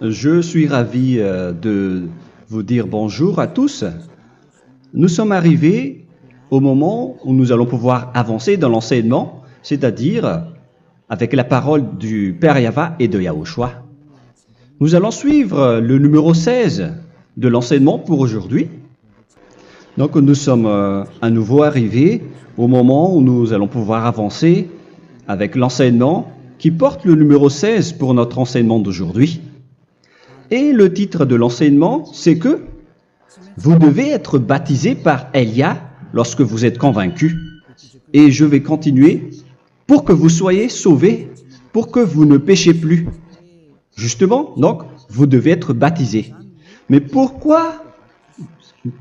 Je suis ravi de vous dire bonjour à tous. Nous sommes arrivés au moment où nous allons pouvoir avancer dans l'enseignement, c'est-à-dire avec la parole du Père Yava et de Yahushua. Nous allons suivre le numéro 16 de l'enseignement pour aujourd'hui. Donc nous sommes à nouveau arrivés au moment où nous allons pouvoir avancer avec l'enseignement qui porte le numéro 16 pour notre enseignement d'aujourd'hui. Et le titre de l'enseignement, c'est que vous devez être baptisé par Elia lorsque vous êtes convaincu. Et je vais continuer pour que vous soyez sauvés, pour que vous ne péchez plus. Justement, donc, vous devez être baptisé. Mais pourquoi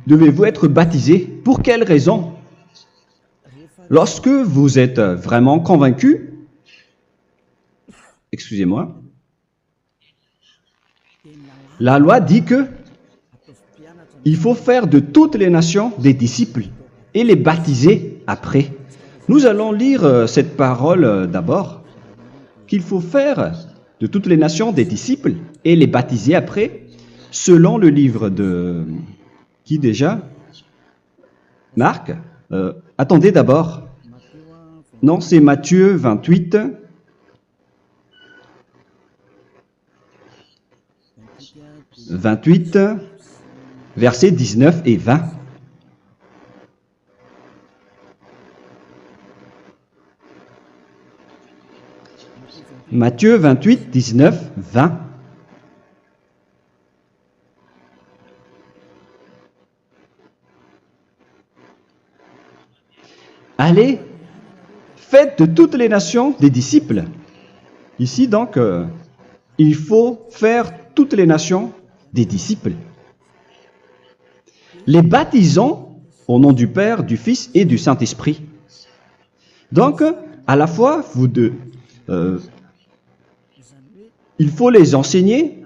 devez-vous être baptisé? Pour quelle raison? Lorsque vous êtes vraiment convaincu, excusez-moi, la loi dit que il faut faire de toutes les nations des disciples et les baptiser après. Nous allons lire cette parole d'abord, qu'il faut faire de toutes les nations des disciples et les baptiser après, selon le livre de... Qui déjà? Marc. Attendez d'abord. Non, c'est Matthieu 28. Versets 19 et 20. Matthieu 28, 19, 20. Allez, faites de toutes les nations des disciples. Ici donc, il faut faire toutes les nations des disciples. Les baptisons au nom du Père, du Fils et du Saint-Esprit. Donc, à la fois, il faut les enseigner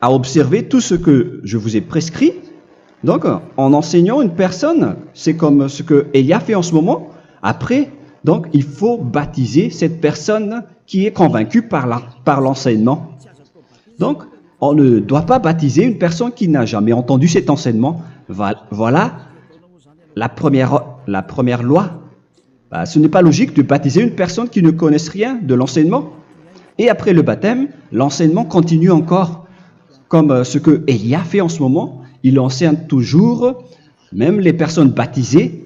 à observer tout ce que je vous ai prescrit. Donc, en enseignant une personne, c'est comme ce que Elia fait en ce moment. Après, donc, il faut baptiser cette personne qui est convaincue par l'enseignement. Donc, on ne doit pas baptiser une personne qui n'a jamais entendu cet enseignement. Voilà la première loi. Ce n'est pas logique de baptiser une personne qui ne connaisse rien de l'enseignement. Et après le baptême, l'enseignement continue encore, comme ce que Elia fait en ce moment. Il enseigne toujours, même les personnes baptisées.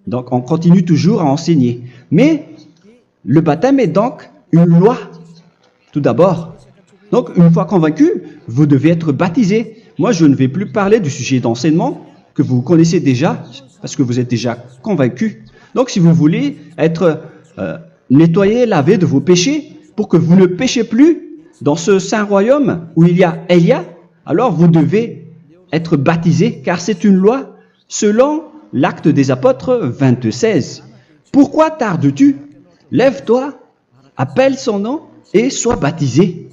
Donc, on continue toujours à enseigner. Mais le baptême est donc une loi, tout d'abord. Donc, une fois convaincu, vous devez être baptisé. Moi, je ne vais plus parler du sujet d'enseignement que vous connaissez déjà, parce que vous êtes déjà convaincu. Donc, si vous voulez être nettoyé, lavé de vos péchés, pour que vous ne péchez plus dans ce saint royaume où il y a Elia, alors vous devez être baptisé, car c'est une loi selon l'Acte des Apôtres 22:16. Pourquoi tardes-tu? Lève-toi, appelle son nom et sois baptisé.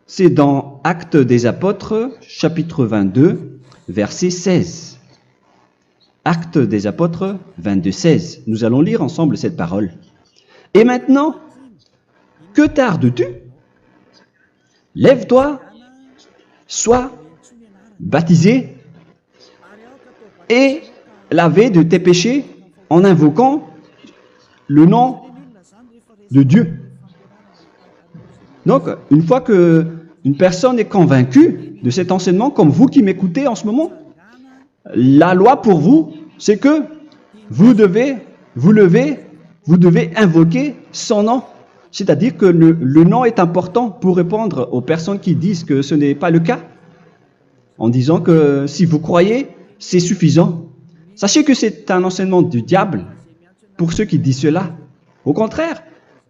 C'est dans Actes des Apôtres, chapitre 22, verset 16. Actes des Apôtres 22:16. Nous allons lire ensemble cette parole. Et maintenant, que tardes-tu? Lève-toi, sois baptisé et lavé de tes péchés en invoquant le nom de Dieu. Donc, une fois qu'une personne est convaincue de cet enseignement, comme vous qui m'écoutez en ce moment, la loi pour vous, c'est que vous devez invoquer son nom. C'est-à-dire que le nom est important pour répondre aux personnes qui disent que ce n'est pas le cas, en disant que si vous croyez, c'est suffisant. Sachez que c'est un enseignement du diable pour ceux qui disent cela. Au contraire,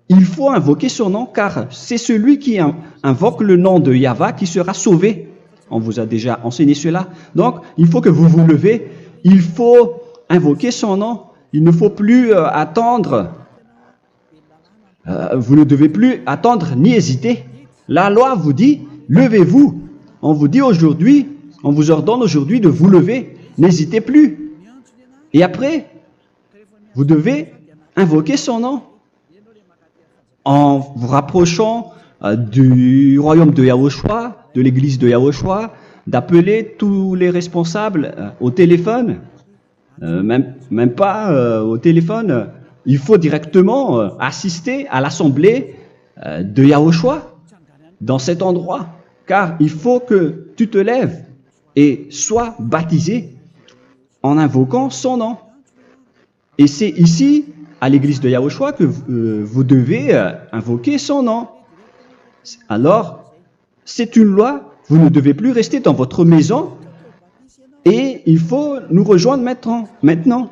il faut invoquer son nom, car c'est celui qui invoque le nom de Yahva qui sera sauvé. On vous a déjà enseigné cela. Donc, il faut que vous vous levez, il faut invoquer son nom. Il ne faut plus attendre. Vous ne devez plus attendre ni hésiter. La loi vous dit, levez-vous. On vous dit aujourd'hui, on vous ordonne aujourd'hui de vous lever. N'hésitez plus. Et après, vous devez invoquer son nom en vous rapprochant du royaume de Yahushua, de l'église de Yahushua, d'appeler tous les responsables au téléphone, même pas au téléphone. Il faut directement assister à l'assemblée de Yahushua dans cet endroit, car il faut que tu te lèves et sois baptisé en invoquant son nom. Et c'est ici, à l'église de Yahushua, que vous devez invoquer son nom. Alors, c'est une loi, vous ne devez plus rester dans votre maison et il faut nous rejoindre maintenant.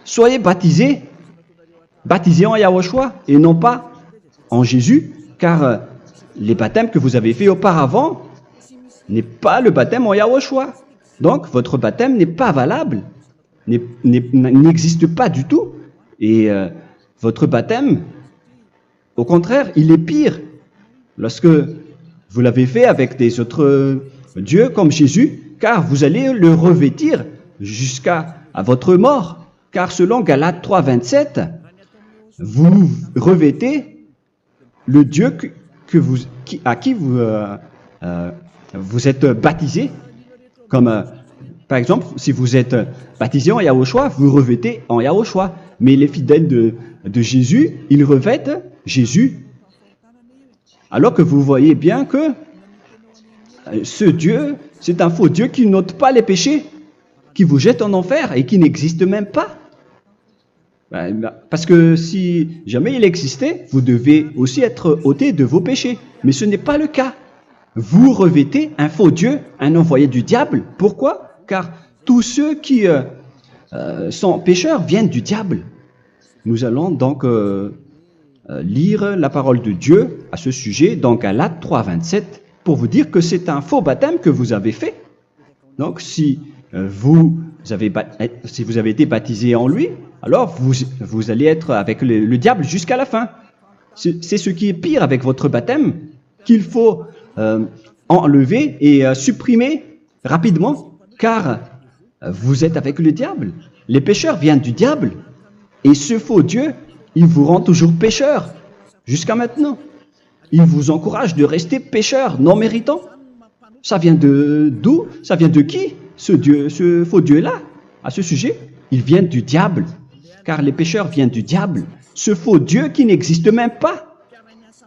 Soyez baptisés en Yahushua et non pas en Jésus, car les baptêmes que vous avez faits auparavant n'est pas le baptême en Yahushua. Donc, votre baptême n'est pas valable, n'existe pas du tout. Et votre baptême, au contraire, il est pire lorsque vous l'avez fait avec des autres dieux comme Jésus, car vous allez le revêtir jusqu'à votre mort. Car selon Galates 3, 27, vous revêtez le Dieu à qui vous êtes baptisé. Comme par exemple, si vous êtes baptisé en Yahushua, vous revêtez en Yahushua. Mais les fidèles de Jésus, ils revêtent Jésus. Alors que vous voyez bien que ce Dieu, c'est un faux Dieu qui n'ôte pas les péchés, qui vous jette en enfer et qui n'existe même pas. Parce que si jamais il existait, vous devez aussi être ôté de vos péchés. Mais ce n'est pas le cas. Vous revêtez un faux Dieu, un envoyé du diable. Pourquoi? Car tous ceux qui sont pécheurs viennent du diable. Nous allons donc lire la parole de Dieu à ce sujet dans Galates 3, 27 pour vous dire que c'est un faux baptême que vous avez fait. Donc si vous avez été baptisé en lui, alors vous allez être avec le diable jusqu'à la fin. C'est ce qui est pire avec votre baptême qu'il faut enlever et supprimer rapidement, car vous êtes avec le diable. Les pécheurs viennent du diable, et ce faux Dieu, il vous rend toujours pécheur, jusqu'à maintenant. Il vous encourage de rester pécheur, non méritant. Ça vient d'où? Ça vient de qui, ce faux Dieu-là? À ce sujet, il vient du diable, car les pécheurs viennent du diable. Ce faux Dieu qui n'existe même pas,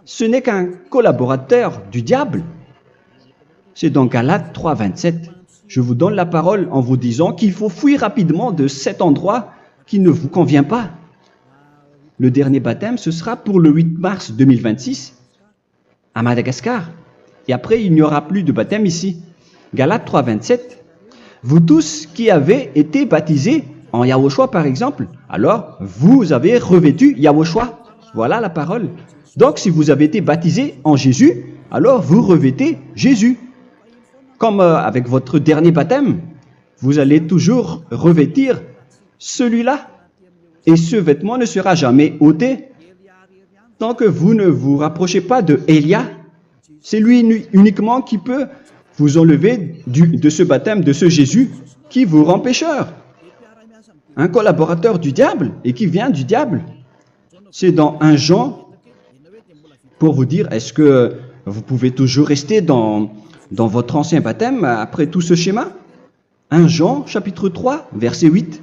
ce n'est qu'un collaborateur du diable. C'est dans Galates 3, 27. Je vous donne la parole en vous disant qu'il faut fuir rapidement de cet endroit qui ne vous convient pas. Le dernier baptême, ce sera pour le 8 mars 2026 à Madagascar. Et après, il n'y aura plus de baptême ici. Galates 3, 27. Vous tous qui avez été baptisés en Yahushua, par exemple, alors vous avez revêtu Yahushua. Voilà la parole. Donc, si vous avez été baptisé en Jésus, alors vous revêtez Jésus. Comme avec votre dernier baptême, vous allez toujours revêtir celui-là. Et ce vêtement ne sera jamais ôté tant que vous ne vous rapprochez pas de Élia. C'est lui uniquement qui peut vous enlever de ce baptême, de ce Jésus qui vous rend pécheur. Un collaborateur du diable et qui vient du diable. C'est dans 1 Jean, pour vous dire, est-ce que vous pouvez toujours rester dans votre ancien baptême après tout ce schéma? 1 Jean, chapitre 3, verset 8.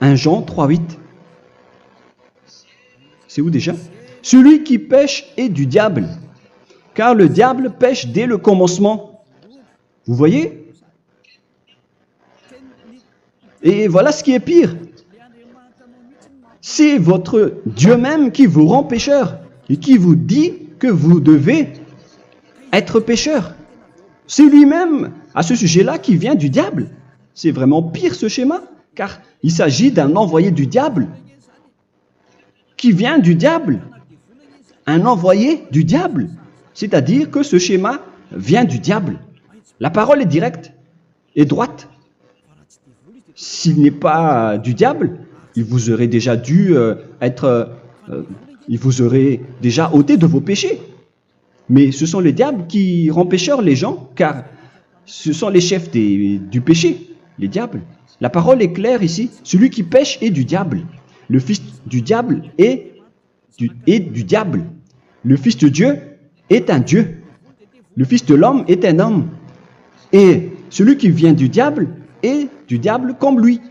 1 Jean 3, 8. C'est où déjà? Celui qui pêche est du diable, car le diable pêche dès le commencement. Vous voyez? Et voilà ce qui est pire. C'est votre Dieu même qui vous rend pécheur et qui vous dit que vous devez être pécheur. C'est lui-même, à ce sujet-là, qui vient du diable. C'est vraiment pire ce schéma, car il s'agit d'un envoyé du diable qui vient du diable. Un envoyé du diable. C'est-à-dire que ce schéma vient du diable. La parole est directe et droite. S'il n'est pas du diable, il vous aurait déjà il vous aurait déjà ôté de vos péchés. Mais ce sont les diables qui rendent pécheurs les gens, car ce sont les chefs du péché, les diables. La parole est claire ici. Celui qui pêche est du diable. le fils du diable est du diable. Le fils de Dieu est un Dieu. Le fils de l'homme est un homme. Et celui qui vient du diable est du diable comme lui.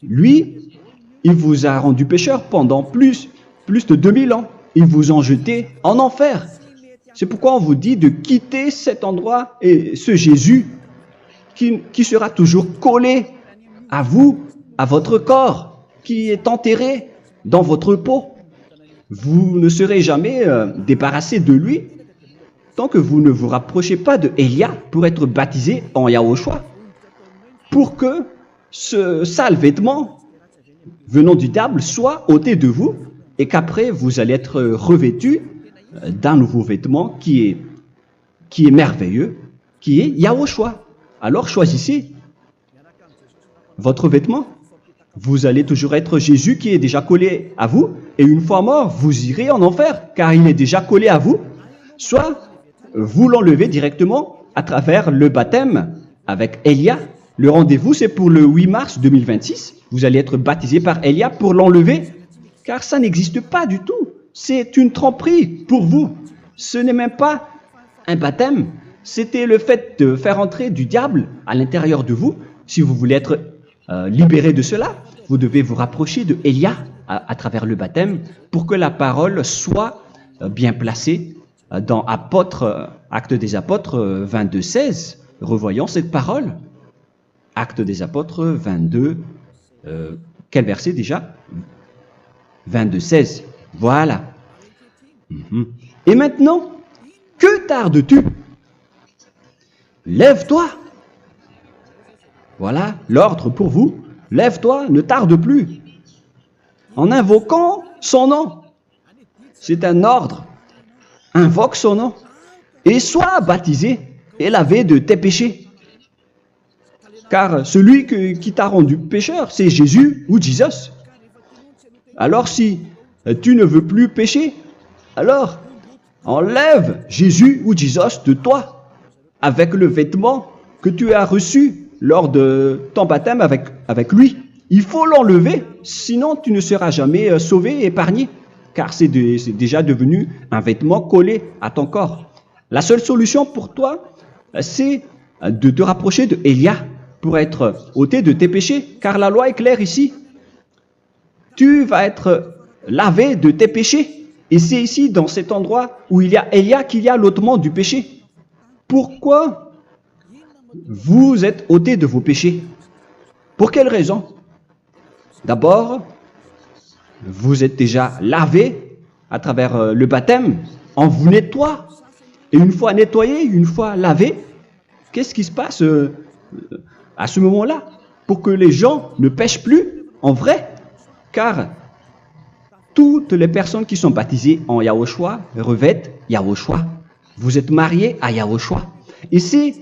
Lui, il vous a rendu pécheur pendant plus de 2000 ans. Il vous a jeté en enfer. C'est pourquoi on vous dit de quitter cet endroit et ce Jésus qui sera toujours collé à vous, à votre corps, qui est enterré dans votre peau. Vous ne serez jamais débarrassé de lui tant que vous ne vous rapprochez pas de Élia pour être baptisé en Yahushua, pour que ce sale vêtement venant du diable soit ôté de vous et qu'après vous allez être revêtu d'un nouveau vêtement qui est merveilleux, qui est Yahushua. Alors choisissez votre vêtement. Vous allez toujours être Jésus qui est déjà collé à vous, et une fois mort, vous irez en enfer, car il est déjà collé à vous. Soit vous l'enlevez directement à travers le baptême avec Élia. Le rendez-vous, c'est pour le 8 mars 2026. Vous allez être baptisé par Élia pour l'enlever, car ça n'existe pas du tout. C'est une tromperie pour vous. Ce n'est même pas un baptême. C'était le fait de faire entrer du diable à l'intérieur de vous. Si vous voulez être libéré de cela, vous devez vous rapprocher de Élia à travers le baptême pour que la parole soit bien placée dans Actes des Apôtres 22, 16. Revoyons cette parole. Actes des Apôtres 22, quel verset déjà? 22, 16. Voilà. Et maintenant, que tardes-tu? Lève-toi. Voilà l'ordre pour vous. Lève-toi, ne tarde plus. En invoquant son nom. C'est un ordre. Invoque son nom. Et sois baptisé et lavé de tes péchés. Car celui qui t'a rendu pécheur, c'est Jésus ou Jesus. Alors si tu ne veux plus pécher, alors enlève Jésus ou Jesus de toi avec le vêtement que tu as reçu lors de ton baptême avec lui. Il faut l'enlever, sinon tu ne seras jamais sauvé, épargné, car c'est déjà devenu un vêtement collé à ton corps. La seule solution pour toi, c'est de te rapprocher de Élia pour être ôté de tes péchés, car la loi est claire ici. Tu vas être lavé de tes péchés. Et c'est ici, dans cet endroit où il y a Élia, qu'il y a l'ôtement du péché. Pourquoi vous êtes ôté de vos péchés? Pour quelle raison? D'abord, vous êtes déjà lavé à travers le baptême. On vous nettoie. Et une fois nettoyé, une fois lavé, qu'est-ce qui se passe à ce moment-là? Pour que les gens ne pêchent plus en vrai. Car toutes les personnes qui sont baptisées en Yahushua revêtent Yahushua. Vous êtes mariés à Yahushua. Et c'est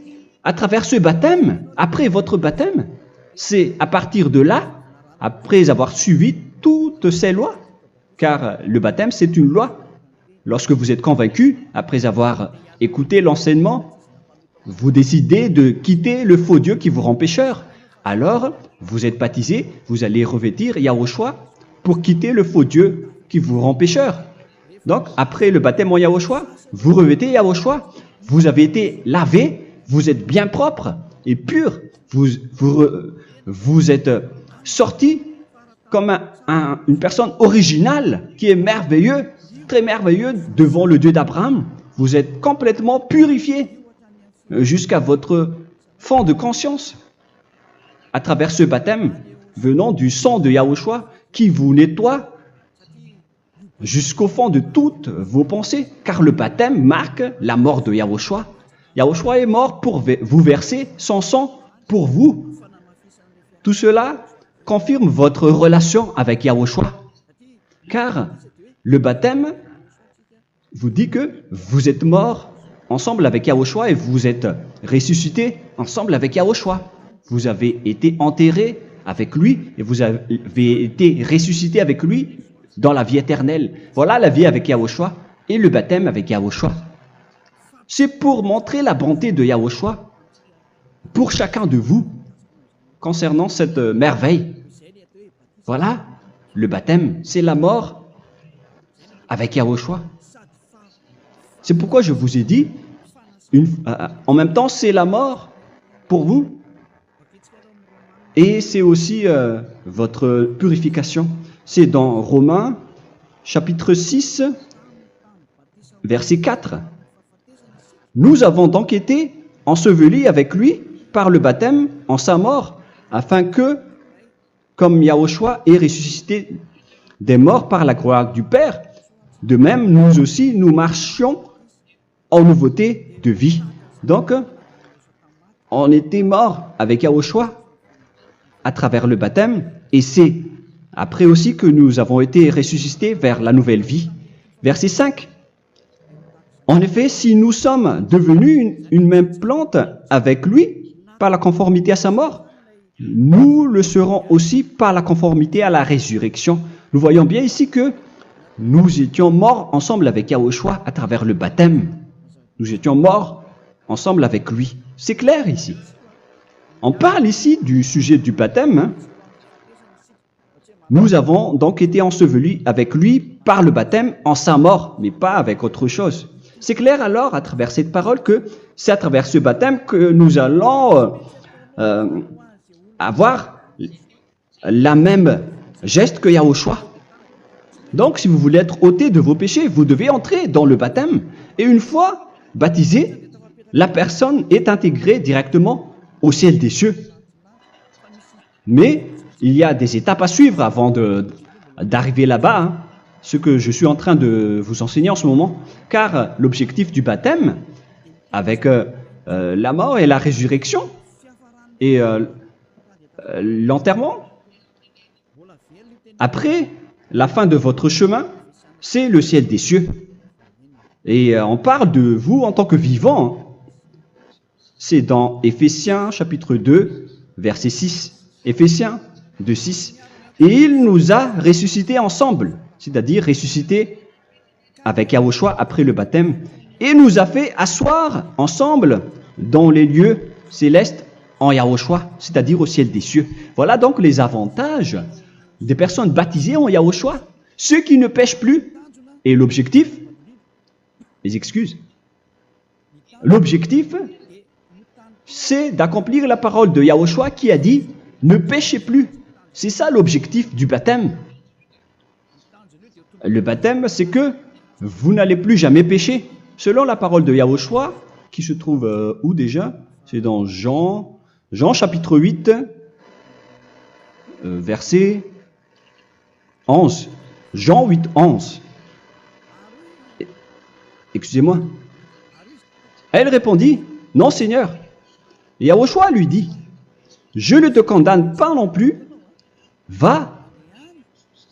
à travers ce baptême, après votre baptême, c'est à partir de là, après avoir suivi toutes ces lois, car le baptême c'est une loi. Lorsque vous êtes convaincu, après avoir écouté l'enseignement, vous décidez de quitter le faux Dieu qui vous rend pécheur. Alors, vous êtes baptisé, vous allez revêtir Yahushua pour quitter le faux Dieu qui vous rend pécheur. Donc, après le baptême en Yahushua, vous revêtez Yahushua. Vous avez été lavé, vous êtes bien propre et pur. Vous êtes sorti comme une personne originale qui est merveilleux, très merveilleux devant le Dieu d'Abraham. Vous êtes complètement purifié jusqu'à votre fond de conscience à travers ce baptême venant du sang de Yahushua qui vous nettoie jusqu'au fond de toutes vos pensées, car le baptême marque la mort de Yahushua. Yahushua est mort pour vous verser son sang pour vous. Tout cela confirme votre relation avec Yahushua, car le baptême vous dit que vous êtes mort ensemble avec Yahushua et vous êtes ressuscité ensemble avec Yahushua. Vous avez été enterré avec lui et vous avez été ressuscité avec lui dans la vie éternelle. Voilà la vie avec Yahushua et le baptême avec Yahushua. C'est pour montrer la bonté de Yahushua pour chacun de vous concernant cette merveille. Voilà le baptême, c'est la mort avec Yahushua. C'est pourquoi je vous ai dit, en même temps, c'est la mort pour vous. Et c'est aussi votre purification. C'est dans Romains, chapitre 6, verset 4. Nous avons donc été ensevelis avec lui par le baptême en sa mort, afin que, comme Yahushua est ressuscité des morts par la gloire du Père, de même, nous aussi, nous marchions en nouveauté de vie. Donc, on était morts avec Yahushua à travers le baptême, et c'est après aussi que nous avons été ressuscités vers la nouvelle vie. Verset 5. En effet, si nous sommes devenus une même plante avec lui par la conformité à sa mort, nous le serons aussi par la conformité à la résurrection. Nous voyons bien ici que nous étions morts ensemble avec Yahushua à travers le baptême. Nous étions morts ensemble avec lui. C'est clair ici. On parle ici du sujet du baptême. Nous avons donc été ensevelis avec lui par le baptême en sa mort, mais pas avec autre chose. C'est clair alors à travers cette parole que c'est à travers ce baptême que nous allons avoir la même geste que Yahushua. Donc si vous voulez être ôté de vos péchés, vous devez entrer dans le baptême. Et une fois baptisé, la personne est intégrée directement au ciel des cieux. Mais il y a des étapes à suivre avant d'arriver là-bas, hein, ce que je suis en train de vous enseigner en ce moment, car l'objectif du baptême, avec la mort et la résurrection, et l'enterrement, après la fin de votre chemin, c'est le ciel des cieux. Et on parle de vous en tant que vivant. C'est dans Éphésiens chapitre 2, verset 6. Éphésiens 2, 6. Et il nous a ressuscités ensemble, c'est-à-dire ressuscités avec Yahushua après le baptême, et nous a fait asseoir ensemble dans les lieux célestes en Yahushua, c'est-à-dire au ciel des cieux. Voilà donc les avantages des personnes baptisées en Yahushua, ceux qui ne pêchent plus. Et l'objectif, les excuses, l'objectif, c'est d'accomplir la parole de Yahushua qui a dit « Ne péchez plus ». C'est ça l'objectif du baptême. Le baptême, c'est que vous n'allez plus jamais pécher. Selon la parole de Yahushua, qui se trouve où déjà? C'est dans Jean chapitre 8, verset 11. Jean 8, 11. Excusez-moi. Elle répondit, « Non, Seigneur. » Et Yahushua lui dit, « Je ne te condamne pas non plus. Va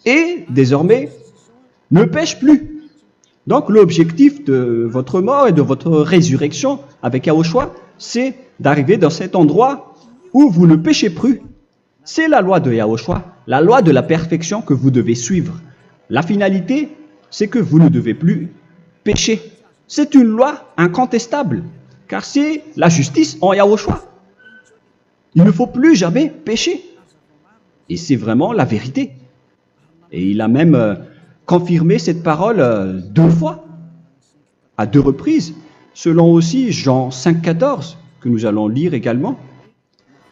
et désormais ne pêche plus. » Donc l'objectif de votre mort et de votre résurrection avec Yahushua, c'est d'arriver dans cet endroit où vous ne péchez plus. C'est la loi de Yahushua, la loi de la perfection que vous devez suivre. La finalité, c'est que vous ne devez plus pécher. C'est une loi incontestable, car c'est la justice en Yahushua. Il ne faut plus jamais pécher. Et c'est vraiment la vérité. Et il a même confirmé cette parole 2 fois, à 2 reprises, selon aussi Jean 5, 14, que nous allons lire également.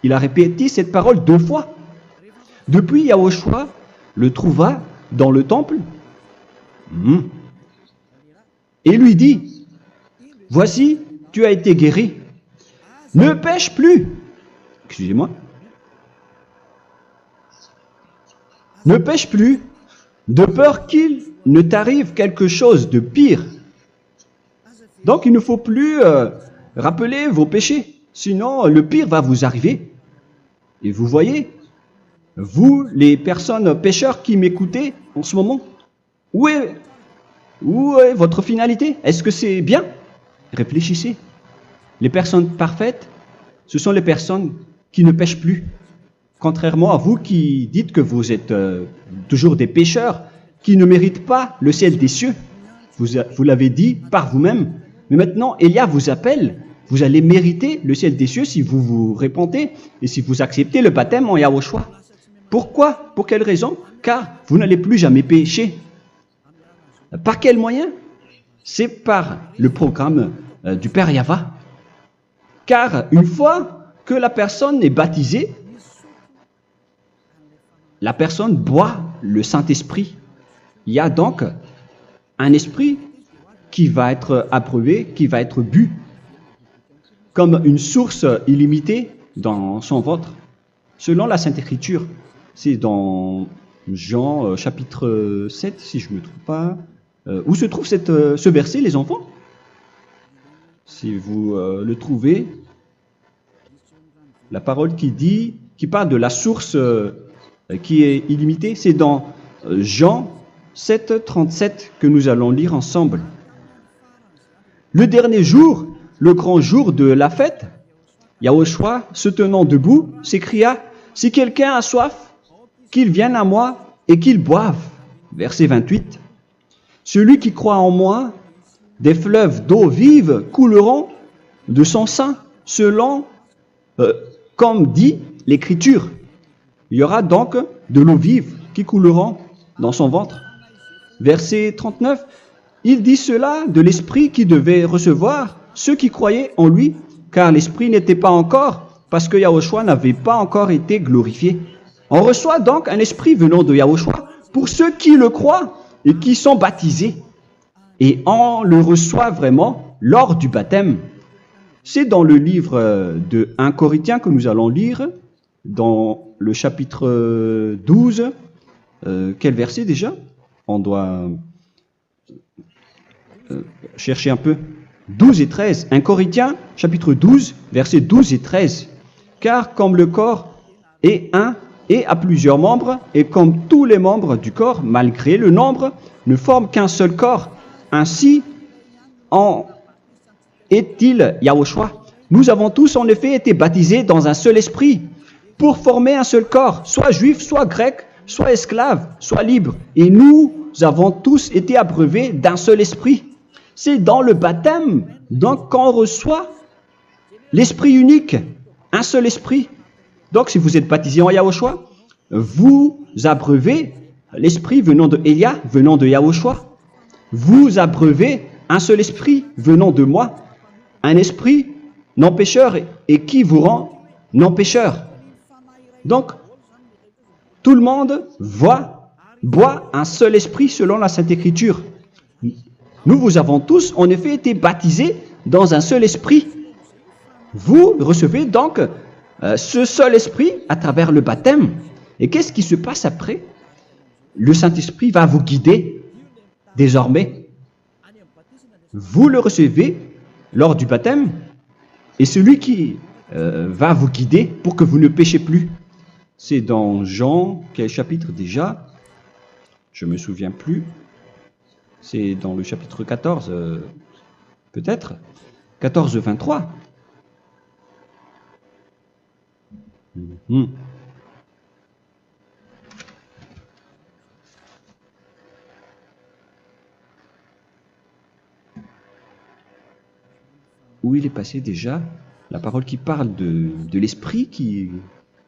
Il a répété cette parole 2 fois. Depuis, Yahushua le trouva dans le temple et lui dit, « Voici, tu as été guéri. Ne pêche plus. » Excusez-moi. Ne pêche plus, de peur qu'il ne t'arrive quelque chose de pire. Donc il ne faut plus rappeler vos péchés, sinon le pire va vous arriver. Et vous voyez, vous les personnes pécheurs qui m'écoutez en ce moment, où est votre finalité? Est-ce que c'est bien? Réfléchissez. Les personnes parfaites, ce sont les personnes qui ne pêchent plus. Contrairement à vous qui dites que vous êtes toujours des pécheurs qui ne méritent pas le ciel des cieux. Vous l'avez dit par vous-même. Mais maintenant, Élia vous appelle. Vous allez mériter le ciel des cieux si vous vous repentez et si vous acceptez le baptême en Yahushua. Pourquoi? Pour quelle raison? Car vous n'allez plus jamais pécher. Par quel moyen? C'est par le programme du Père Yahva. Car une fois que la personne est baptisée, la personne boit le Saint-Esprit. Il y a donc un esprit qui va être approuvé, qui va être bu, comme une source illimitée dans son ventre, selon la Sainte Écriture. C'est dans Jean chapitre 7, si je ne me trompe pas. Où se trouve ce verset, les enfants? Si vous le trouvez, la parole qui parle de la source qui est illimitée, c'est dans Jean 7, 37 que nous allons lire ensemble. Le dernier jour, le grand jour de la fête, Yahushua, se tenant debout, s'écria, « Si quelqu'un a soif, qu'il vienne à moi et qu'il boive. » Verset 28. « Celui qui croit en moi, des fleuves d'eau vive couleront de son sein, selon, comme dit l'Écriture. » Il y aura donc de l'eau vive qui couleront dans son ventre. Verset 39. Il dit cela de l'Esprit qui devait recevoir ceux qui croyaient en lui, car l'Esprit n'était pas encore, parce que Yahushua n'avait pas encore été glorifié. On reçoit donc un Esprit venant de Yahushua pour ceux qui le croient et qui sont baptisés. Et on le reçoit vraiment lors du baptême. C'est dans le livre de 1 Corinthiens que nous allons lire, dans le chapitre 12. Quel verset déjà? On doit chercher un peu. 12 et 13. 1 Corinthiens, chapitre 12, versets 12 et 13. Car comme le corps est un et a plusieurs membres, et comme tous les membres du corps, malgré le nombre, ne forment qu'un seul corps, ainsi en est-il Yahushua. Nous avons tous en effet été baptisés dans un seul esprit, pour former un seul corps, soit juif, soit grec, soit esclave, soit libre. Et nous avons tous été abreuvés d'un seul esprit. C'est dans le baptême, donc, qu'on reçoit l'esprit unique, un seul esprit. Donc, si vous êtes baptisé en Yahushua, vous abreuvez l'esprit venant de Elia, venant de Yahushua. Vous abreuvez un seul esprit venant de moi, un esprit non pécheur et qui vous rend non pécheur. Donc, tout le monde boit un seul esprit selon la Sainte Écriture. Nous avons tous en effet été baptisés dans un seul esprit. Vous recevez donc ce seul esprit à travers le baptême. Et qu'est-ce qui se passe après? Le Saint-Esprit va vous guider désormais. Vous le recevez lors du baptême et celui qui va vous guider pour que vous ne péchez plus. C'est dans Jean, quel chapitre déjà? Je ne me souviens plus. C'est dans le chapitre 14, peut-être. 14, 23. Où il est passé déjà? La parole qui parle de l'esprit qui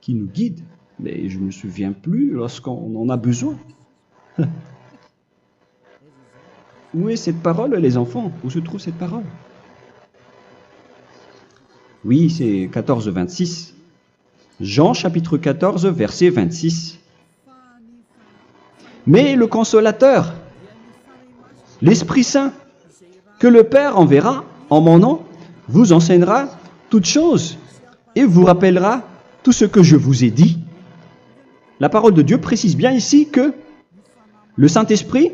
nous guide. Mais je ne me souviens plus lorsqu'on en a besoin. Où est cette parole, les enfants? Où se trouve cette parole? Oui, c'est 14, 26. Jean chapitre 14, verset 26. Mais le consolateur, l'Esprit Saint, que le Père enverra en mon nom, vous enseignera toutes choses et vous rappellera tout ce que je vous ai dit. La parole de Dieu précise bien ici que le Saint-Esprit,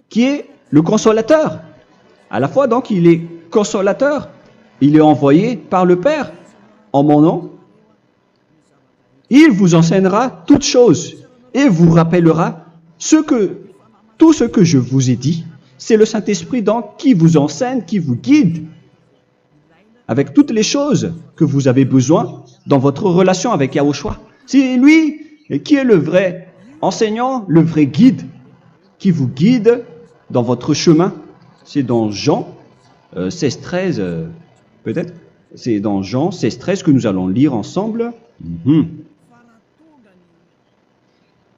qui est le consolateur, à la fois donc il est consolateur, il est envoyé par le Père en mon nom, il vous enseignera toutes choses et vous rappellera tout ce que je vous ai dit. C'est le Saint-Esprit donc qui vous enseigne, qui vous guide avec toutes les choses que vous avez besoin dans votre relation avec Yahushua. C'est lui qui est le vrai enseignant, le vrai guide, qui vous guide dans votre chemin. C'est dans Jean 16, 13, peut-être. C'est dans Jean 16, 13 que nous allons lire ensemble.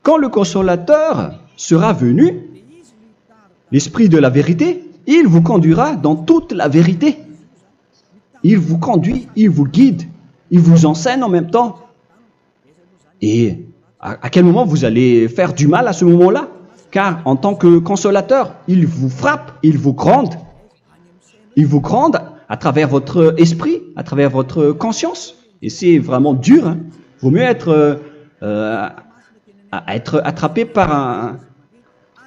quand le consolateur sera venu, l'Esprit de la vérité, il vous conduira dans toute la vérité. Il vous conduit, il vous guide, il vous enseigne en même temps. Et à quel moment vous allez faire du mal à ce moment-là? Car en tant que consolateur, il vous frappe, il vous gronde. Il vous gronde à travers votre esprit, à travers votre conscience. Et c'est vraiment dur. Hein. Il vaut mieux être attrapé par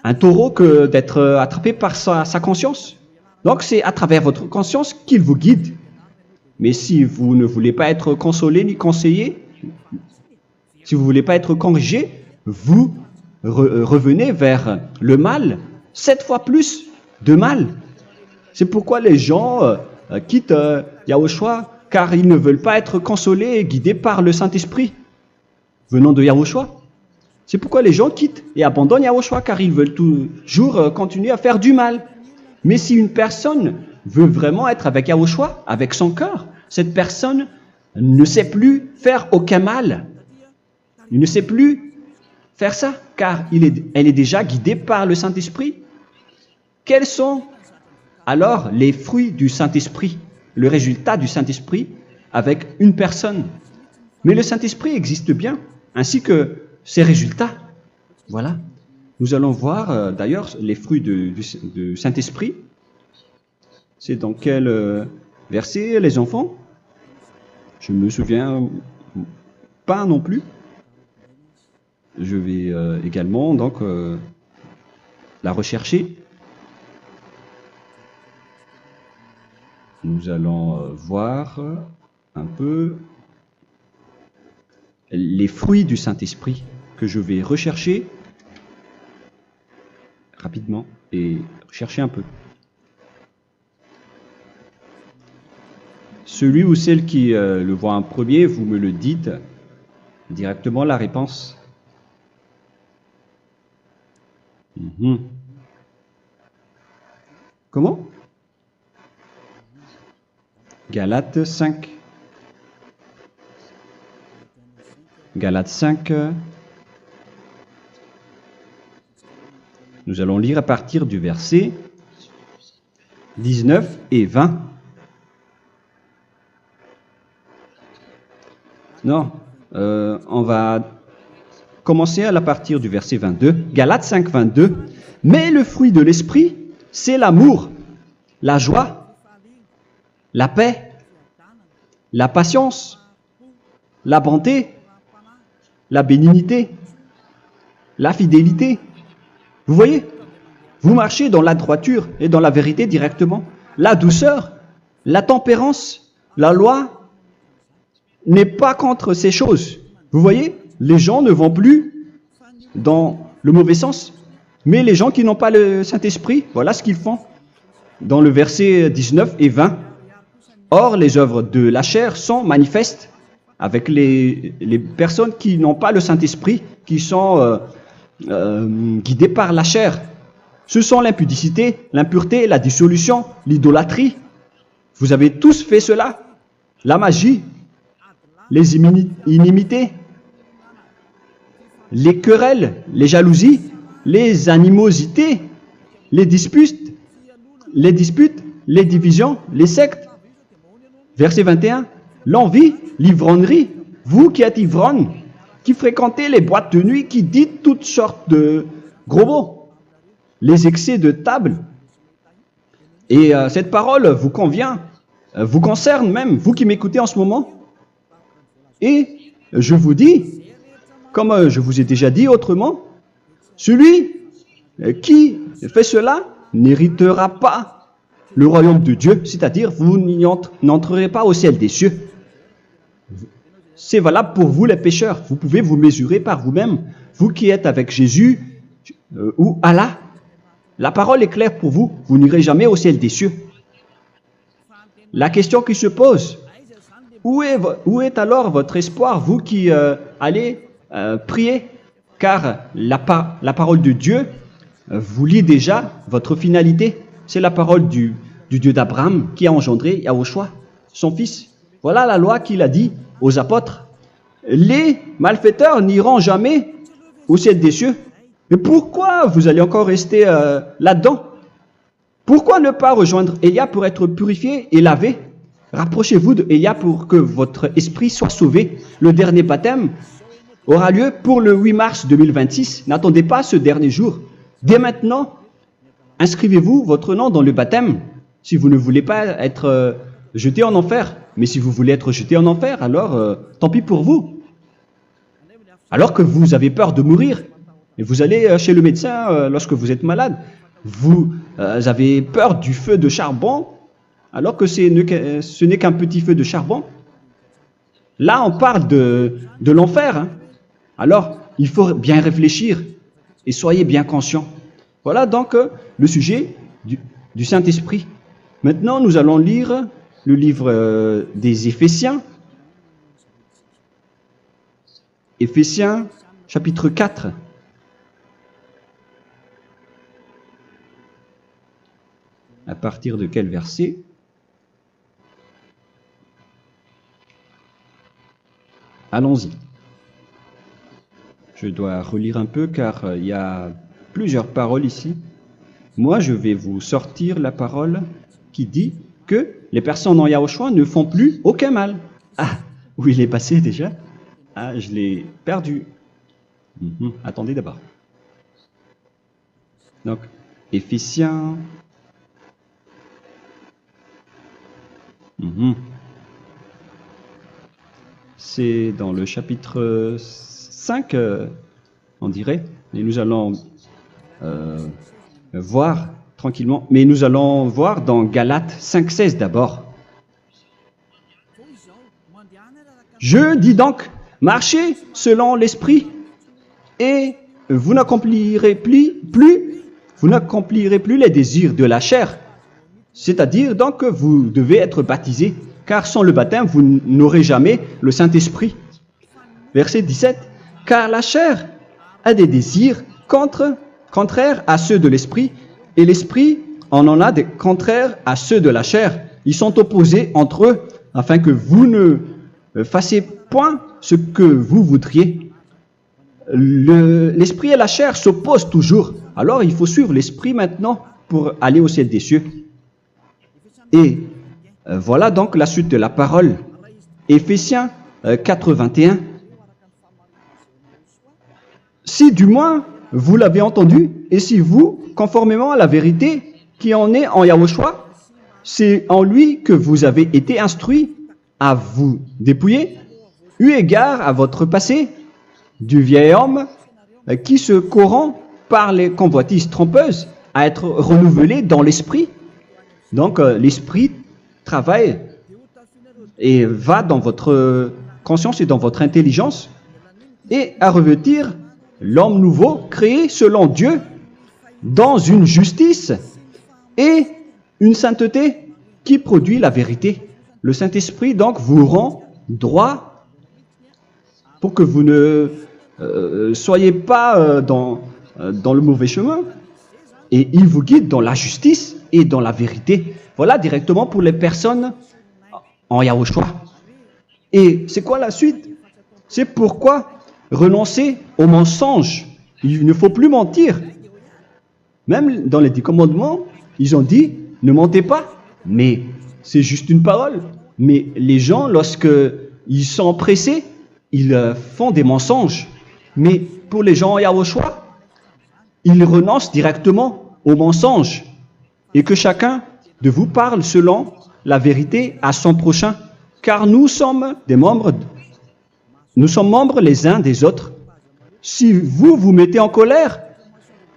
un taureau que d'être attrapé par sa conscience. Donc c'est à travers votre conscience qu'il vous guide. Mais si vous ne voulez pas être consolé ni conseillé, si vous ne voulez pas être corrigé, vous revenez vers le mal, 7 fois plus de mal. C'est pourquoi les gens quittent Yahushua, car ils ne veulent pas être consolés et guidés par le Saint-Esprit venant de Yahushua. C'est pourquoi les gens quittent et abandonnent Yahushua, car ils veulent toujours continuer à faire du mal. Mais si une personne veut vraiment être avec Yahushua, avec son cœur, cette personne ne sait plus faire aucun mal. Il ne sait plus faire ça, car elle est déjà guidée par le Saint-Esprit. Quels sont alors les fruits du Saint-Esprit, le résultat du Saint-Esprit avec une personne? Mais le Saint-Esprit existe bien, ainsi que ses résultats. Voilà. Nous allons voir d'ailleurs les fruits du Saint-Esprit. C'est dans quel verset, les enfants? Je ne me souviens pas non plus. Je vais également donc la rechercher. Nous allons voir un peu les fruits du Saint-Esprit que je vais rechercher rapidement et chercher un peu. Celui ou celle qui le voit en premier, vous me le dites directement la réponse. Comment? Galates 5. Galates 5. Nous allons lire à partir du verset 19 et 20. Non, on va commencer à partir du verset 22. Galates 5, 22. Mais le fruit de l'esprit, c'est l'amour, la joie, la paix, la patience, la bonté, la bénignité, la fidélité. Vous voyez? Vous marchez dans la droiture et dans la vérité directement. La douceur, la tempérance, la loi n'est pas contre ces choses. Vous voyez? Les gens ne vont plus dans le mauvais sens. Mais les gens qui n'ont pas le Saint-Esprit, voilà ce qu'ils font. Dans le verset 19 et 20. Or, les œuvres de la chair sont manifestes avec les personnes qui n'ont pas le Saint-Esprit, qui sont guidées par la chair. Ce sont l'impudicité, l'impureté, la dissolution, l'idolâtrie. Vous avez tous fait cela. La magie, les inimités, les querelles, les jalousies, les animosités, les disputes, les divisions, les sectes. Verset 21, l'envie, l'ivrognerie, vous qui êtes ivrognes, qui fréquentez les boîtes de nuit, qui dites toutes sortes de gros mots, les excès de table. Et cette parole vous convient, vous concerne même, vous qui m'écoutez en ce moment. Et je vous dis, comme je vous ai déjà dit autrement, celui qui fait cela n'héritera pas le royaume de Dieu, c'est-à-dire vous n'entrerez pas au ciel des cieux. C'est valable pour vous les pécheurs. Vous pouvez vous mesurer par vous-même, vous qui êtes avec Jésus ou Allah. La parole est claire pour vous, vous n'irez jamais au ciel des cieux. La question qui se pose, où est alors votre espoir, vous qui allez prier? Car la parole de Dieu vous lit déjà votre finalité. C'est la parole du Dieu d'Abraham qui a engendré Yahushua, son fils. Voilà la loi qu'il a dit aux apôtres. Les malfaiteurs n'iront jamais au ciel des cieux. Mais pourquoi vous allez encore rester là-dedans? Pourquoi ne pas rejoindre Élia pour être purifié et lavé? Rapprochez-vous d'Élia pour que votre esprit soit sauvé. Le dernier baptême aura lieu pour le 8 mars 2026. N'attendez pas ce dernier jour. Dès maintenant, inscrivez-vous votre nom dans le baptême si vous ne voulez pas être jeté en enfer. Mais si vous voulez être jeté en enfer, alors tant pis pour vous. Alors que vous avez peur de mourir, et vous allez chez le médecin lorsque vous êtes malade, vous avez peur du feu de charbon, alors que ce n'est qu'un petit feu de charbon. Là, on parle de l'enfer. Hein. Alors, il faut bien réfléchir et soyez bien conscients. Voilà donc le sujet du Saint-Esprit. Maintenant, nous allons lire le livre des Éphésiens. Éphésiens, chapitre 4. À partir de quel verset? Allons-y. Je dois relire un peu car il y a plusieurs paroles ici. Moi, je vais vous sortir la parole qui dit que les personnes en Yahushua ne font plus aucun mal. Ah, où il est passé déjà? Ah, je l'ai perdu. Attendez d'abord. Donc, Éphésiens. C'est dans le chapitre 5, on dirait. Et nous allons voir tranquillement. Mais nous allons voir dans Galates 5,16 d'abord. Je dis donc, marchez selon l'esprit et vous n'accomplirez plus les désirs de la chair. C'est-à-dire donc que vous devez être baptisé, car sans le baptême, vous n'aurez jamais le Saint-Esprit. Verset 17. Car la chair a des désirs contraires à ceux de l'esprit, et l'esprit en a des contraires à ceux de la chair. Ils sont opposés entre eux, afin que vous ne fassiez point ce que vous voudriez. L'esprit et la chair s'opposent toujours. Alors il faut suivre l'esprit maintenant pour aller au ciel des cieux. Et voilà donc la suite de la parole. Éphésiens 4:21. Si du moins vous l'avez entendu, et si vous, conformément à la vérité qui en est en Yahushua, c'est en lui que vous avez été instruits à vous dépouiller, eu égard à votre passé, du vieil homme qui se corrompt par les convoitises trompeuses, à être renouvelé dans l'esprit. Donc l'esprit travaille et va dans votre conscience et dans votre intelligence et à revêtir l'homme nouveau créé selon Dieu dans une justice et une sainteté qui produit la vérité. Le Saint-Esprit donc vous rend droit pour que vous ne soyez pas dans le mauvais chemin, et il vous guide dans la justice et dans la vérité. Voilà directement pour les personnes en Yahushua. Et c'est quoi la suite? C'est pourquoi renoncer au mensonge. Il ne faut plus mentir. Même dans les 10 commandements, ils ont dit ne mentez pas. Mais c'est juste une parole. Mais les gens, lorsqu'ils sont pressés, ils font des mensonges. Mais pour les gens en Yahushua, ils renoncent directement au mensonge. Et que chacun de vous parle selon la vérité à son prochain. Car nous sommes membres les uns des autres. Si vous vous mettez en colère,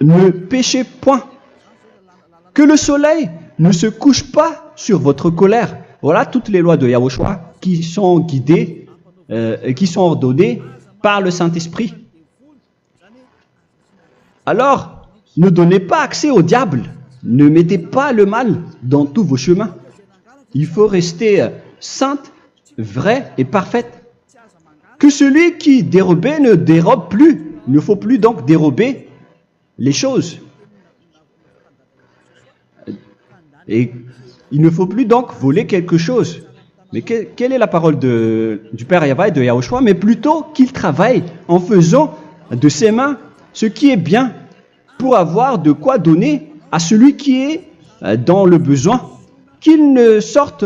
ne péchez point. Que le soleil ne se couche pas sur votre colère. Voilà toutes les lois de Yahushua qui sont guidées, qui sont ordonnées par le Saint-Esprit. Alors, ne donnez pas accès au diable. Ne mettez pas le mal dans tous vos chemins. Il faut rester sainte, vraie et parfaite. Que celui qui dérobait ne dérobe plus. Il ne faut plus donc dérober les choses. Et il ne faut plus donc voler quelque chose. Mais quelle est la parole du Père Yahweh et de Yahushua? Mais plutôt qu'il travaille en faisant de ses mains ce qui est bien pour avoir de quoi donner à celui qui est dans le besoin. Qu'il ne sorte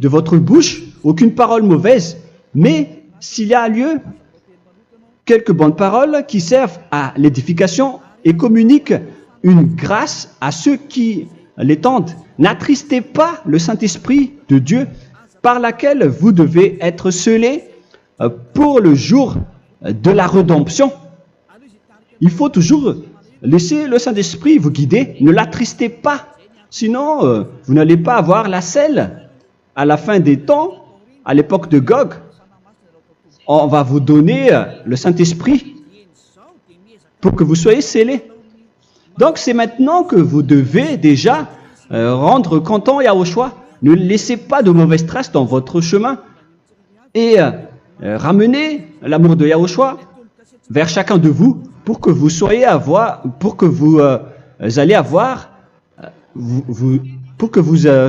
de votre bouche aucune parole mauvaise, mais s'il y a lieu, quelques bonnes paroles qui servent à l'édification et communiquent une grâce à ceux qui l'étendent. N'attristez pas le Saint-Esprit de Dieu par laquelle vous devez être scellés pour le jour de la rédemption. Il faut toujours laisser le Saint-Esprit vous guider, ne l'attristez pas, sinon vous n'allez pas avoir la selle. À la fin des temps, à l'époque de Gog, on va vous donner le Saint-Esprit pour que vous soyez scellés. Donc c'est maintenant que vous devez déjà rendre content Yahushua. Ne laissez pas de mauvaises traces dans votre chemin et ramenez l'amour de Yahushua vers chacun de vous pour que vous soyez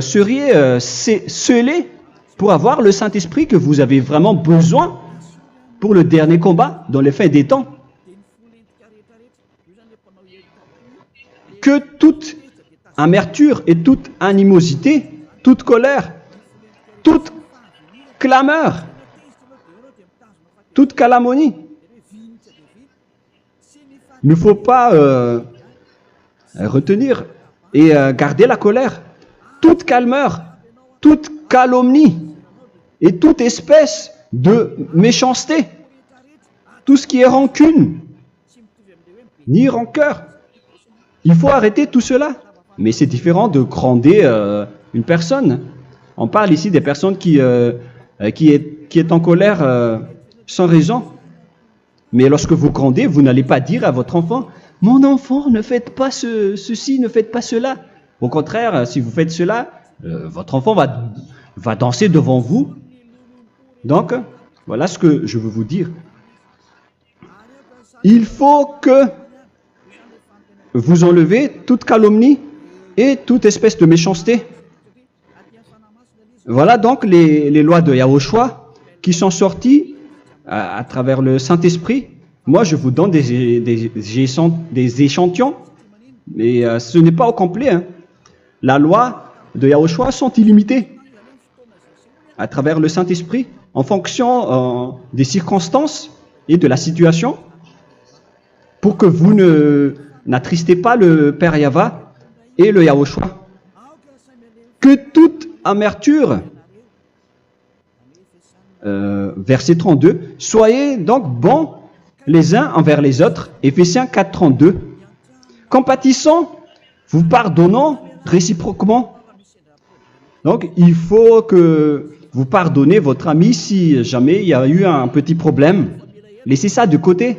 seriez scellés pour avoir le Saint-Esprit que vous avez vraiment besoin pour le dernier combat dans les fins des temps. Que toute amertume et toute animosité, toute colère, toute clameur, toute calomnie, il ne faut pas retenir et garder la colère. Toute clameur, toute calomnie et toute espèce de méchanceté, tout ce qui est rancune, ni rancœur. Il faut arrêter tout cela. Mais c'est différent de gronder une personne. On parle ici des personnes qui est en colère sans raison. Mais lorsque vous grondez, vous n'allez pas dire à votre enfant « Mon enfant, ne faites pas ceci, ne faites pas cela ». Au contraire, si vous faites cela, votre enfant va danser devant vous. Donc, voilà ce que je veux vous dire. Il faut que vous enlevez toute calomnie et toute espèce de méchanceté. Voilà donc les lois de Yahushua qui sont sorties à travers le Saint-Esprit. Moi, je vous donne des échantillons, mais ce n'est pas au complet. Hein. La loi de Yahushua sont illimitées à travers le Saint-Esprit en fonction des circonstances et de la situation pour que vous n'attristez pas le Père Yahva et le Yahushua. Que toute amertume, verset 32, soyez donc bons les uns envers les autres, Éphésiens 4, 32. Compatissant, vous pardonnant réciproquement. Donc, il faut que vous pardonnez votre ami si jamais il y a eu un petit problème. Laissez ça de côté.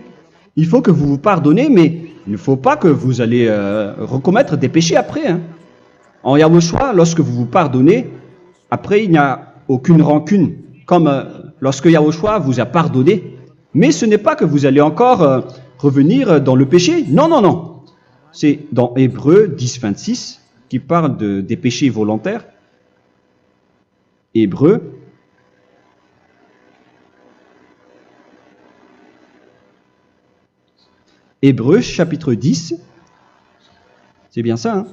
Il faut que vous vous pardonnez, mais il ne faut pas que vous allez recommettre des péchés après. Hein. En Yahushua, lorsque vous vous pardonnez, après il n'y a aucune rancune, comme lorsque Yahushua vous a pardonné. Mais ce n'est pas que vous allez encore revenir dans le péché. Non, non, non. C'est dans Hébreux 10, 26 qui parle des péchés volontaires. Hébreux. Hébreux chapitre 10. C'est bien ça, hein?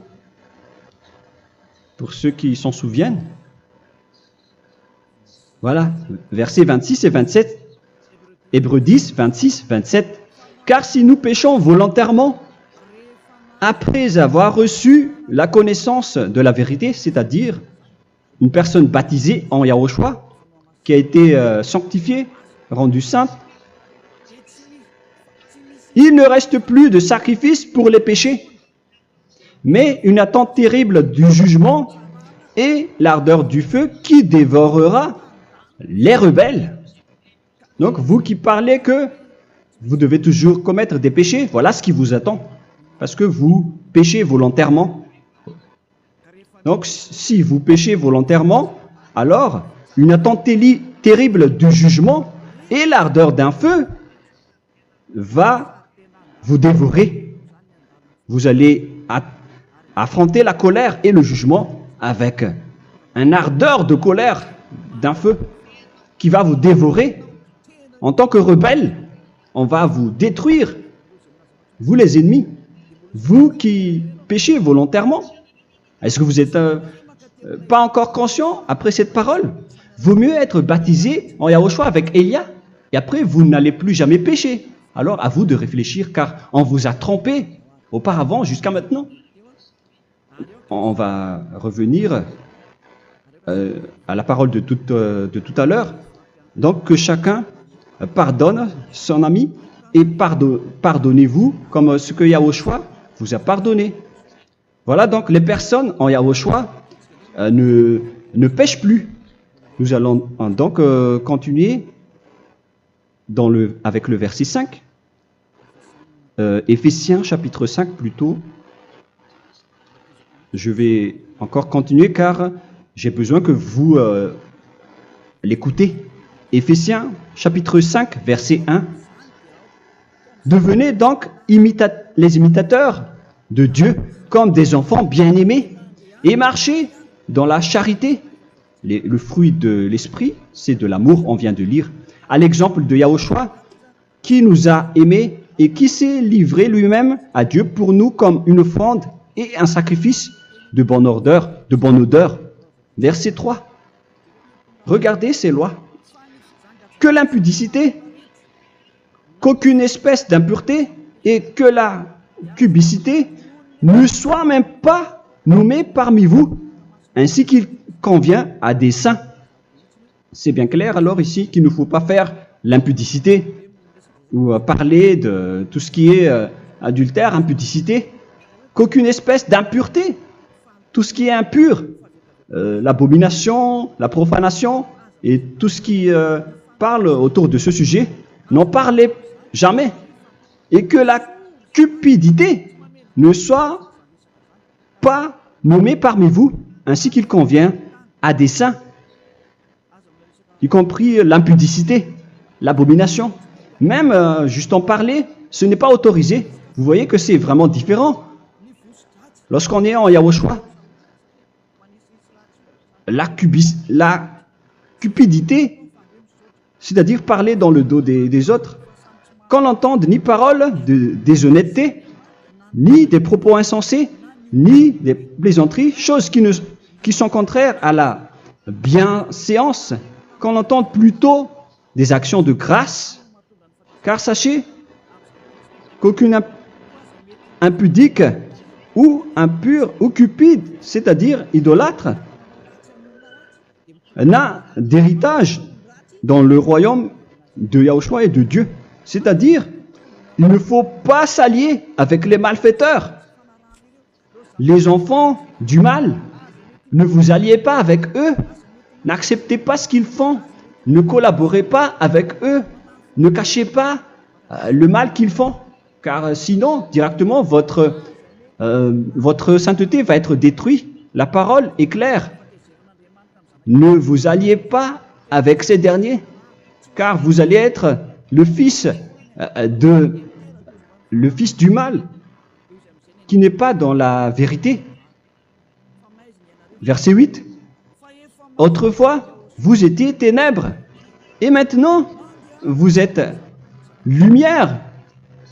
Pour ceux qui s'en souviennent. Voilà, versets 26 et 27. Hébreux 10, 26, 27. Car si nous péchons volontairement, après avoir reçu la connaissance de la vérité, c'est-à-dire une personne baptisée en Yahushua, qui a été sanctifiée, rendue sainte, il ne reste plus de sacrifice pour les péchés, mais une attente terrible du jugement et l'ardeur du feu qui dévorera les rebelles. Donc, vous qui parlez que vous devez toujours commettre des péchés, voilà ce qui vous attend, parce que vous péchez volontairement. Donc, si vous péchez volontairement, alors une attente terrible du jugement et l'ardeur d'un feu va vous dévorer. Vous allez affronter la colère et le jugement avec une ardeur de colère d'un feu qui va vous dévorer. En tant que rebelle, on va vous détruire vous les ennemis, vous qui péchez volontairement. Est-ce que vous n'êtes pas encore conscient après cette parole? Vaut mieux être baptisé en Yahushua avec Elia, et après vous n'allez plus jamais pécher. Alors à vous de réfléchir, car on vous a trompé auparavant jusqu'à maintenant. On va revenir à la parole de tout à l'heure. Donc que chacun pardonne son ami et pardonnez-vous comme ce que Yahushua vous a pardonné. Voilà donc les personnes en Yahushua ne pêchent plus. Nous allons donc continuer avec le verset 5. Éphésiens chapitre 5 plutôt. Je vais encore continuer car j'ai besoin que vous l'écoutez. Éphésiens chapitre 5 verset 1. Devenez donc les imitateurs de Dieu comme des enfants bien-aimés et marchez dans la charité. Le fruit de l'esprit, c'est de l'amour, on vient de lire, à l'exemple de Yahushua qui nous a aimés et qui s'est livré lui-même à Dieu pour nous comme une offrande et un sacrifice de bonne odeur. Verset 3. Regardez ces lois. Que l'impudicité, qu'aucune espèce d'impureté et que la cubicité ne soit même pas nommée parmi vous, ainsi qu'il convient à des saints. C'est bien clair alors ici qu'il ne faut pas faire l'impudicité ou parler de tout ce qui est adultère, impudicité, qu'aucune espèce d'impureté, tout ce qui est impur, l'abomination, la profanation et tout ce qui parle autour de ce sujet, n'en parlez jamais. Et que la cupidité ne soit pas nommée parmi vous, ainsi qu'il convient à des saints, y compris l'impudicité, l'abomination. Même juste en parler, ce n'est pas autorisé. Vous voyez que c'est vraiment différent. Lorsqu'on est en Yahushua, la cupidité, c'est-à-dire parler dans le dos des autres, qu'on n'entende ni parole de déshonnêteté, ni des propos insensés, ni des plaisanteries, choses qui sont contraires à la bienséance, qu'on entende plutôt des actions de grâce, car sachez qu'aucune impudique ou impure ou cupide, c'est-à-dire idolâtre, n'a d'héritage dans le royaume de Yahushua et de Dieu. C'est-à-dire, il ne faut pas s'allier avec les malfaiteurs. Les enfants du mal, ne vous alliez pas avec eux. N'acceptez pas ce qu'ils font. Ne collaborez pas avec eux. Ne cachez pas le mal qu'ils font. Car sinon, directement, votre sainteté va être détruite. La parole est claire. Ne vous alliez pas avec ces derniers, car vous allez être le fils du mal, qui n'est pas dans la vérité. Verset 8. Autrefois, vous étiez ténèbres, et maintenant, vous êtes lumière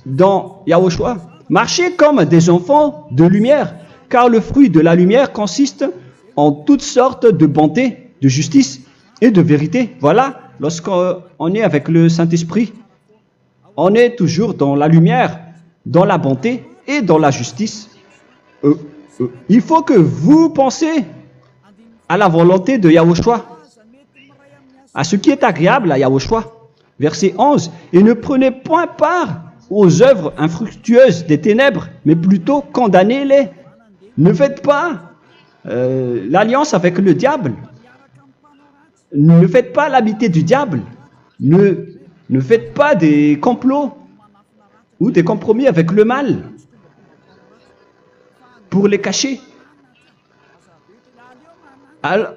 dans Yahushua. Marchez comme des enfants de lumière, car le fruit de la lumière consiste en toutes sortes de bonté, de justice et de vérité. Voilà, lorsqu'on est avec le Saint-Esprit, on est toujours dans la lumière, dans la bonté et dans la justice. Il faut que vous pensiez à la volonté de Yahushua, à ce qui est agréable à Yahushua. Verset 11. Et ne prenez point part aux œuvres infructueuses des ténèbres, mais plutôt condamnez-les. Ne faites pas l'alliance avec le diable. Ne faites pas l'amitié du diable. Ne faites pas des complots ou des compromis avec le mal pour les cacher. Alors,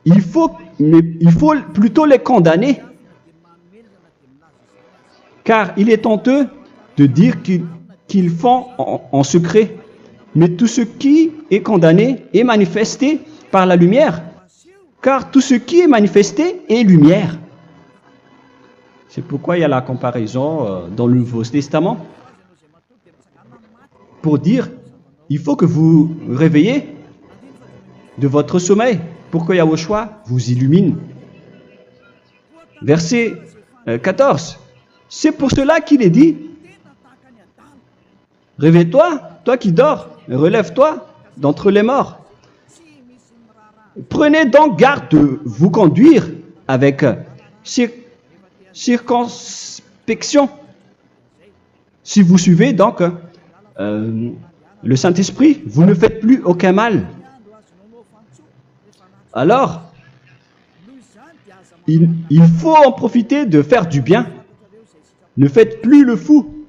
il faut plutôt les condamner, car il est honteux de dire qu'ils font en secret. Mais tout ce qui est condamné est manifesté par la lumière, car tout ce qui est manifesté est lumière. C'est pourquoi il y a la comparaison dans le Nouveau Testament pour dire, il faut que vous réveillez de votre sommeil pour que Yahushua vous illumine. Verset 14. C'est pour cela qu'il est dit, réveille-toi, toi qui dors, relève-toi d'entre les morts. Prenez donc garde de vous conduire avec circonspection. Si vous suivez donc le Saint-Esprit, vous ne faites plus aucun mal. Alors, il faut en profiter de faire du bien. Ne faites plus le fou.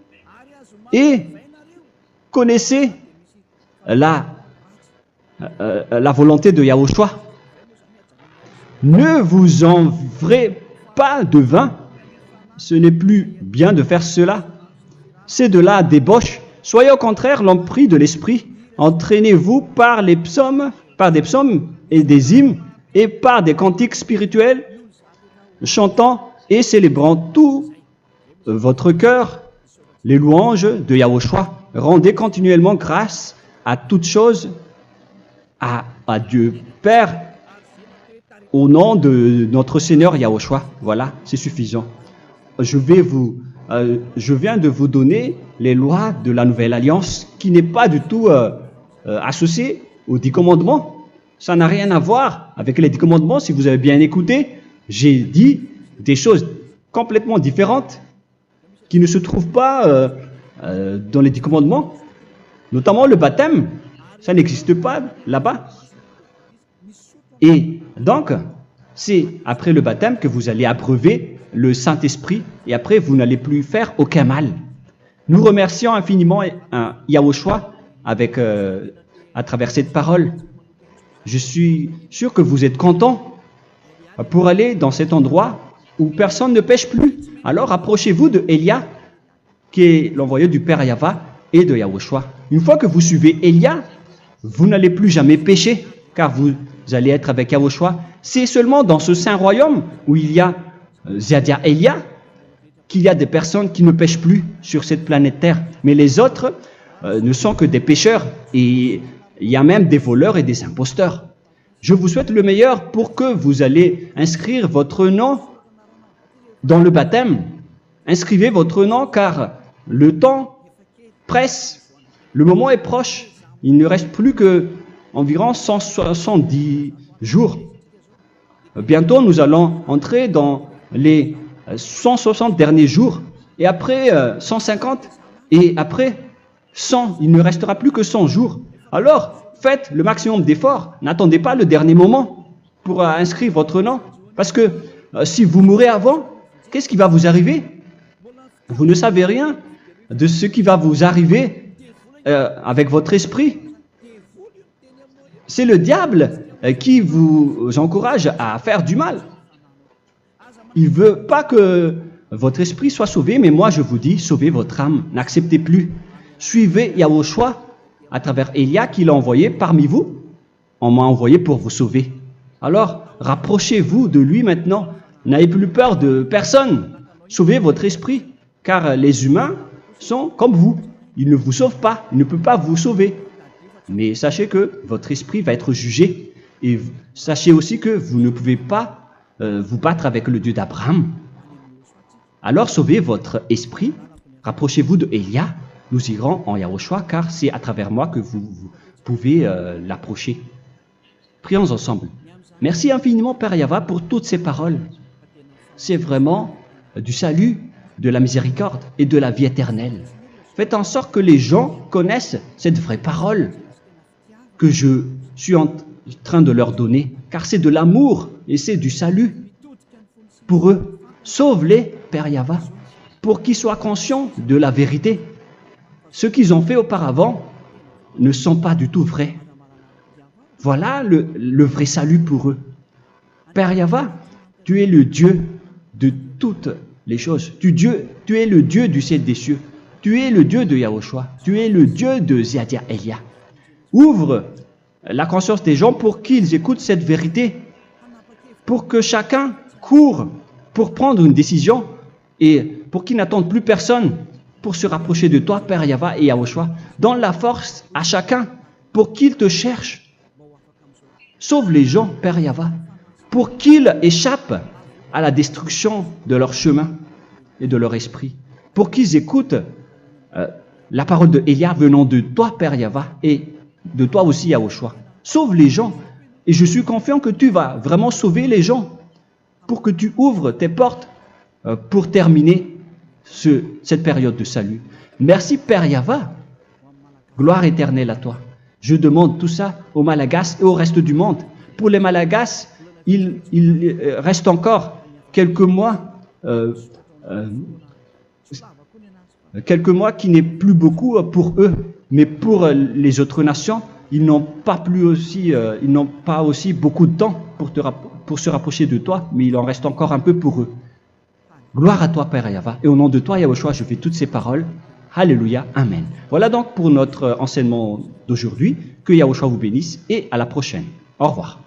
Et connaissez la volonté de Yahushua. Ne vous envrez pas de vin. Ce n'est plus bien de faire cela. C'est de la débauche. Soyez au contraire l'empris de l'esprit. Entraînez-vous par des psaumes et des hymnes et par des cantiques spirituels, chantant et célébrant tout votre cœur les louanges de Yahushua. Rendez continuellement grâce à toutes choses à Dieu Père au nom de notre Seigneur Yahushua. Voilà, c'est suffisant. Je viens de vous donner les lois de la Nouvelle Alliance qui n'est pas du tout associée aux 10 commandements. Ça n'a rien à voir avec les 10 commandements. Si vous avez bien écouté, j'ai dit des choses complètement différentes qui ne se trouvent pas dans les 10 commandements. Notamment le baptême, ça n'existe pas là-bas. Et donc, c'est après le baptême que vous allez abreuver le Saint-Esprit et après vous n'allez plus faire aucun mal. Nous remercions infiniment Yahushua à travers cette parole. Je suis sûr que vous êtes contents pour aller dans cet endroit où personne ne pêche plus. Alors approchez-vous de Élia, qui est l'envoyé du Père Yahva et de Yahushua. Une fois que vous suivez Élia, vous n'allez plus jamais pécher, car vous allez être avec Yahushua. C'est seulement dans ce saint royaume où il y a Ziadia Elia qu'il y a des personnes qui ne pêchent plus sur cette planète Terre. Mais les autres ne sont que des pécheurs et il y a même des voleurs et des imposteurs. Je vous souhaite le meilleur pour que vous allez inscrire votre nom dans le baptême. Inscrivez votre nom car le temps presse, le moment est proche. Il ne reste plus que environ 170 jours. Bientôt, nous allons entrer dans les 160 derniers jours, et après 150, et après 100. Il ne restera plus que 100 jours. Alors, faites le maximum d'efforts. N'attendez pas le dernier moment pour inscrire votre nom. Parce que si vous mourrez avant, qu'est-ce qui va vous arriver? Vous ne savez rien de ce qui va vous arriver avec votre esprit. C'est le diable qui vous encourage à faire du mal. Il ne veut pas que votre esprit soit sauvé, mais moi je vous dis, sauvez votre âme, n'acceptez plus. Suivez Yahushua à travers Élia qu'il a envoyé parmi vous. On m'a envoyé pour vous sauver. Alors, rapprochez-vous de lui maintenant. N'ayez plus peur de personne. Sauvez votre esprit, car les humains sont comme vous. Ils ne vous sauvent pas, ils ne peuvent pas vous sauver. Mais sachez que votre esprit va être jugé. Et sachez aussi que vous ne pouvez pas vous battre avec le Dieu d'Abraham. Alors sauvez votre esprit, rapprochez-vous de Élia, nous irons en Yahushua, car c'est à travers moi que vous pouvez l'approcher. Prions ensemble. Merci infiniment Père Yahva pour toutes ces paroles. C'est vraiment du salut, de la miséricorde et de la vie éternelle. Faites en sorte que les gens connaissent cette vraie parole que je suis en train de leur donner, car c'est de l'amour et c'est du salut pour eux. Sauve-les, Père Yahva, pour qu'ils soient conscients de la vérité. Ce qu'ils ont fait auparavant ne sont pas du tout vrais. Voilà le vrai salut pour eux. Père Yahva, tu es le Dieu de toutes les choses. Tu es le Dieu du ciel des cieux. Tu es le Dieu de Yahushua. Tu es le Dieu de Ziadia Elia. Ouvre la conscience des gens pour qu'ils écoutent cette vérité, pour que chacun court pour prendre une décision et pour qu'ils n'attendent plus personne pour se rapprocher de toi, Père Yahweh et Yahushua. Donne la force à chacun pour qu'il te cherche. Sauve les gens, Père Yahweh, pour qu'ils échappent à la destruction de leur chemin et de leur esprit, pour qu'ils écoutent la parole de Élia venant de toi, Père Yahweh, et de toi aussi, Yahushua. Sauve les gens, et je suis confiant que tu vas vraiment sauver les gens, pour que tu ouvres tes portes pour terminer cette période de salut. Merci, Père Yahweh. Gloire éternelle à toi. Je demande tout ça aux Malagasy et au reste du monde. Pour les Malagasy, il reste encore quelques mois qui n'est plus beaucoup pour eux, mais pour les autres nations, ils n'ont pas aussi beaucoup de temps pour se rapprocher de toi, mais il en reste encore un peu pour eux. Gloire à toi, Père Yahweh, et au nom de toi, Yahushua, je fais toutes ces paroles. Alléluia, Amen. Voilà donc pour notre enseignement d'aujourd'hui. Que Yahushua vous bénisse et à la prochaine. Au revoir.